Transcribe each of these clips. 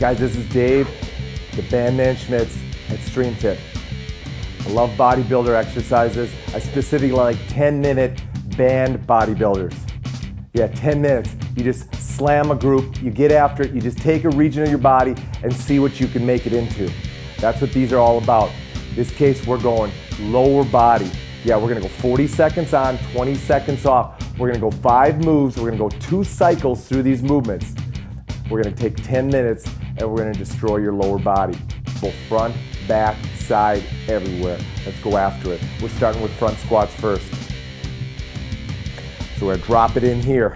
Guys, this is Dave, the bandman Schmitz at Fit. I love bodybuilder exercises. I specifically like 10-minute band bodybuilders. Yeah, 10 minutes. You just slam a group, you get after it, you just take a region of your body and see what you can make it into. That's what these are all about. In this case, we're going lower body. Yeah, we're gonna go 40 seconds on, 20 seconds off. We're gonna go 5 moves. We're gonna go 2 cycles through these movements. We're gonna take 10 minutes and we're gonna destroy your lower body. Both front, back, side, everywhere. Let's go after it. We're starting with front squats first. So we're gonna drop it in here,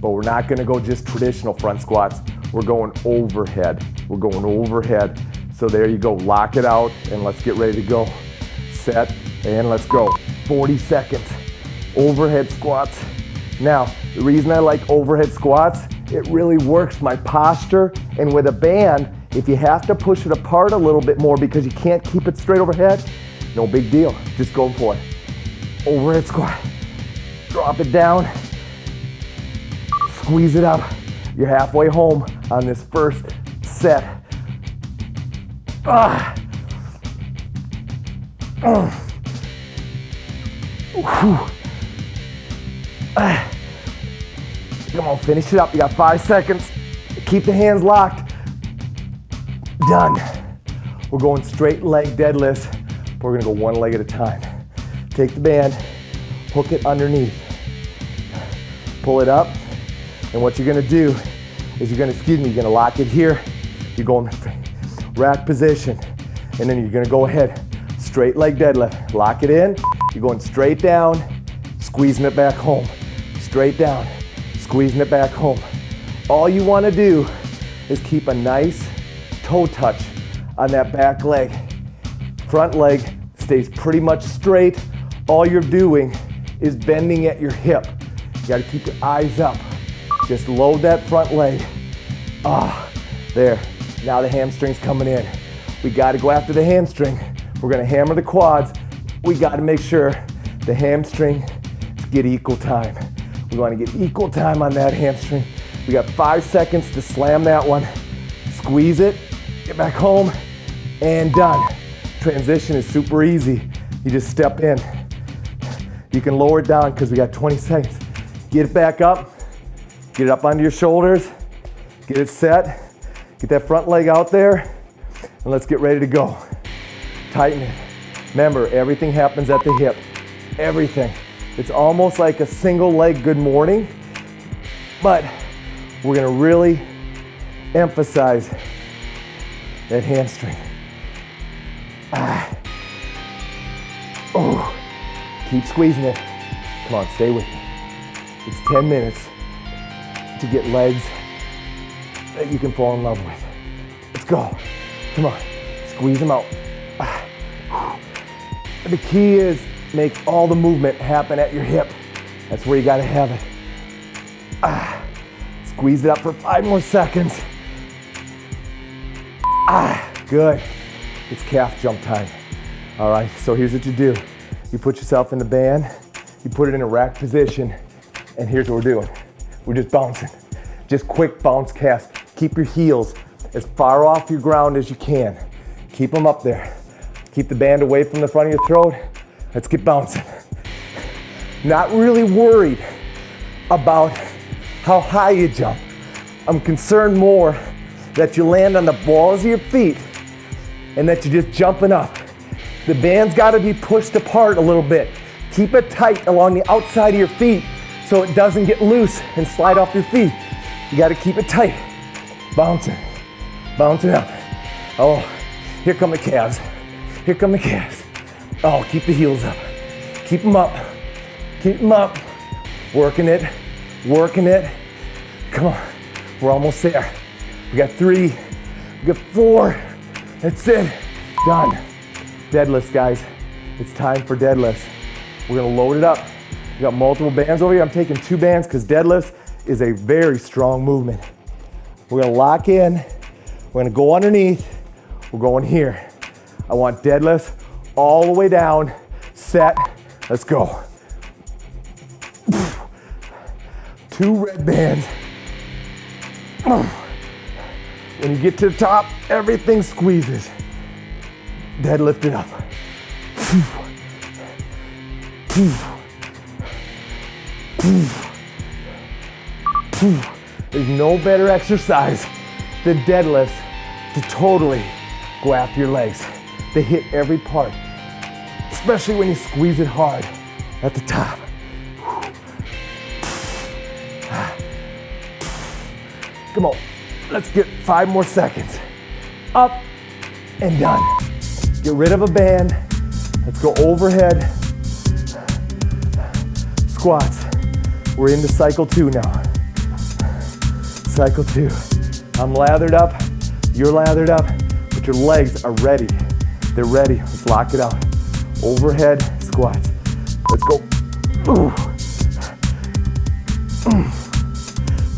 but we're not gonna go just traditional front squats. We're going overhead. We're going overhead. So there you go, lock it out and let's get ready to go. Set and let's go. 40 seconds, overhead squats. Now, the reason I like overhead squats, it really works my posture, and with a band, if you have to push it apart a little bit more because you can't keep it straight overhead, no big deal, just go for it. Overhead squat, drop it down, squeeze it up. You're halfway home on this first set. Come on, finish it up. You got 5 seconds. Keep the hands locked. Done. We're going straight leg deadlifts. We're gonna go one leg at a time. Take the band, hook it underneath. Pull it up, and what you're gonna do is you're gonna lock it here. You're going rack position, and then you're gonna go ahead, straight leg deadlift. Lock it in, you're going straight down, squeezing it back home. Straight down, squeezing it back home. All you wanna do is keep a nice toe touch on that back leg. Front leg stays pretty much straight. All you're doing is bending at your hip. You gotta keep your eyes up. Just load that front leg. There. Now the hamstring's coming in. We gotta go after the hamstring. We're gonna hammer the quads. We gotta make sure the hamstring get equal time. We wanna get equal time on that hamstring. We got 5 seconds to slam that one. Squeeze it, get back home, and done. Transition is super easy. You just step in. You can lower it down because we got 20 seconds. Get it back up, get it up onto your shoulders, get it set, get that front leg out there, and let's get ready to go. Tighten it. Remember, everything happens at the hip. Everything. It's almost like a single leg good morning, but we're gonna really emphasize that hamstring. Keep squeezing it. Come on, stay with me. It's 10 minutes to get legs that you can fall in love with. Let's go. Come on, squeeze them out. The key is make all the movement happen at your hip. That's where you gotta have it. Squeeze it up for 5 more seconds. Good. It's calf jump time. All right, so here's what you do. You put yourself in the band, you put it in a rack position, and here's what we're doing. We're just bouncing. Just quick bounce calves. Keep your heels as far off your ground as you can. Keep them up there. Keep the band away from the front of your throat. Let's get bouncing. Not really worried about how high you jump. I'm concerned more that you land on the balls of your feet and that you're just jumping up. The band's gotta be pushed apart a little bit. Keep it tight along the outside of your feet so it doesn't get loose and slide off your feet. You gotta keep it tight. Bouncing, bouncing up. Oh, here come the calves. Here come the calves. Oh, keep the heels up. Keep them up. Keep them up. Working it, working it. Come on, we're almost there. We got 3, we got 4. That's it, done. Deadlifts, guys. It's time for deadlifts. We're gonna load it up. We got multiple bands over here. I'm taking 2 bands because deadlifts is a very strong movement. We're gonna lock in. We're gonna go underneath. We're going here. I want deadlifts all the way down. Set. Let's go. 2 red bands. When you get to the top, everything squeezes. Deadlift it up. There's no better exercise than deadlifts to totally go after your legs. They hit every part, especially when you squeeze it hard at the top. Come on, let's get 5 more seconds. Up and done. Get rid of a band. Let's go overhead squats. We're into cycle 2 now. Cycle 2. I'm lathered up, you're lathered up, but your legs are ready. They're ready. Let's lock it out. Overhead squats. Let's go. Ooh.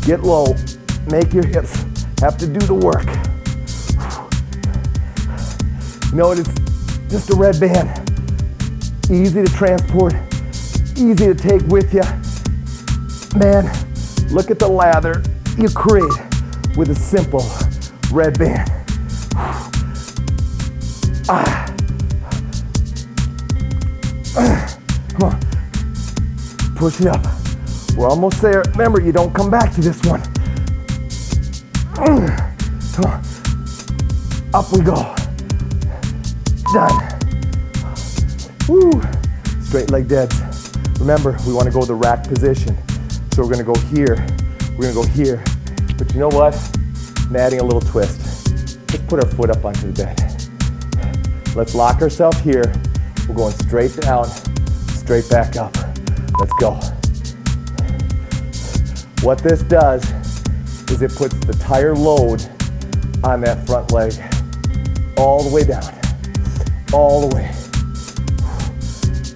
Get low. Make your hips have to do the work. You know, it's just a red band. Easy to transport, easy to take with you. Man, look at the lather you create with a simple red band. Come on, push it up. We're almost there. Remember, you don't come back to this one. Come on, up we go. Done. Woo. Straight leg deads. Remember, we want to go the rack position. So we're gonna go here, we're gonna go here. But you know what? I'm adding a little twist. Let's put our foot up onto the bed. Let's lock ourselves here. We're going straight down, straight back up. Let's go. What this does is it puts the entire load on that front leg all the way down, all the way.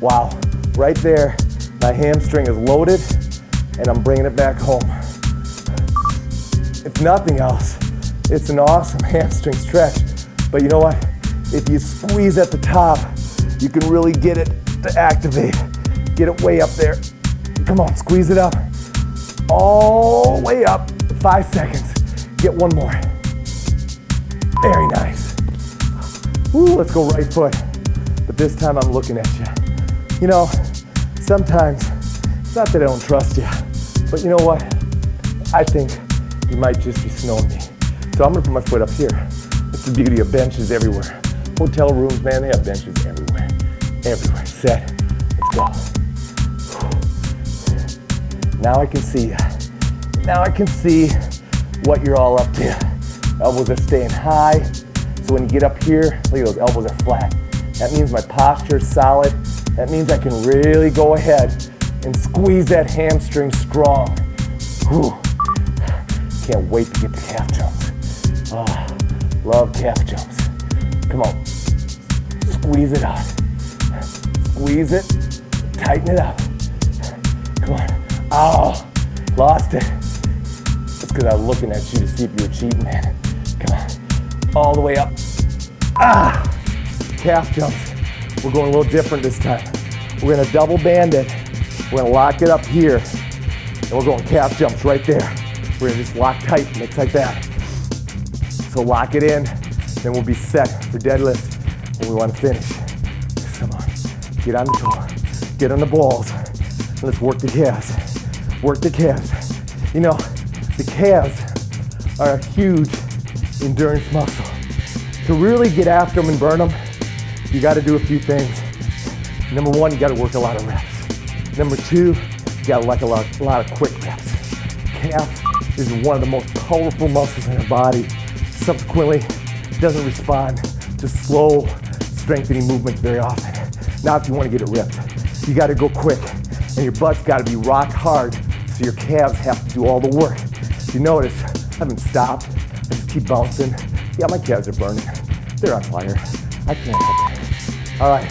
Wow, right there, my hamstring is loaded and I'm bringing it back home. If nothing else, it's an awesome hamstring stretch. But you know what? If you squeeze at the top, you can really get it to activate. Get it way up there. Come on, squeeze it up. All the way up, 5 seconds. Get one more. Very nice. Woo, let's go right foot. But this time I'm looking at you. You know, sometimes, it's not that I don't trust you, but you know what? I think you might just be snowing me. So I'm gonna put my foot up here. That's the beauty of benches everywhere. Hotel rooms, man, they have benches everywhere. Everywhere. Set. Let's go. Now I can see you. Now I can see what you're all up to. Elbows are staying high. So when you get up here, look at those elbows are flat. That means my posture is solid. That means I can really go ahead and squeeze that hamstring strong. Whew. Can't wait to get to calf jumps. Oh, love calf jumps. Come on, squeeze it out. Squeeze it, tighten it up. Come on. Oh, lost it. That's because I was looking at you to see if you were cheating, man. Come on, all the way up. Ah, calf jumps. We're going a little different this time. We're gonna double band it. We're gonna lock it up here. And we're going calf jumps right there. We're gonna just lock tight, mix like that. So lock it in, then we'll be set for deadlift when we wanna finish. Come on, get on the floor, get on the balls. Let's work the calves, work the calves. You know, the calves are a huge endurance muscle. To really get after them and burn them, you gotta do a few things. Number one, you gotta work a lot of reps. Number two, you gotta like a lot of quick reps. Calf is one of the most powerful muscles in our body. Subsequently, it doesn't respond to slow, strengthening movements very often. Now, if you wanna get it ripped, you gotta go quick, and your butt's gotta be rock hard, so your calves have to do all the work. You notice, I haven't stopped, I just keep bouncing. Yeah, my calves are burning. They're on fire. I can't help it. All right,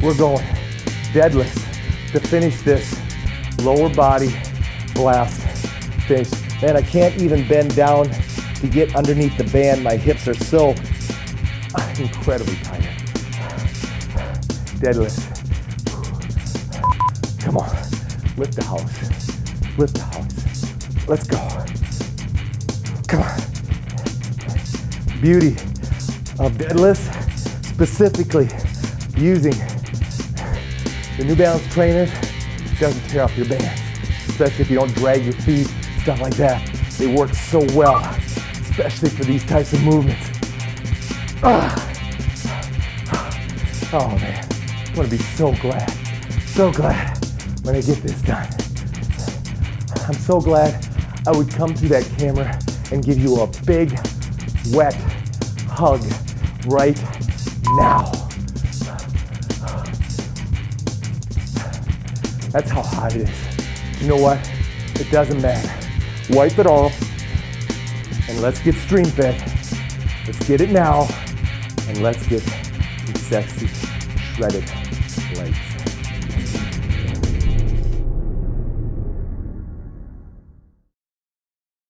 we're going. Deadlift to finish this lower body blast finish. Man, I can't even bend down to get underneath the band. My hips are so incredibly tired. Deadlift. Come on, lift the house. Lift the house. Let's go. Come on. beauty of deadlifts, specifically using the New Balance trainers, doesn't tear up your bands, especially if you don't drag your feet, stuff like that. They work so well, especially for these types of movements. Oh man, I'm gonna be so glad when I get this done. I'm so glad I would come to that camera and give you a big, wet hug right now. That's how hot it is. You know what? It doesn't matter. Wipe it off and let's get stream fed. Let's get it now and let's get some sexy, shredded legs.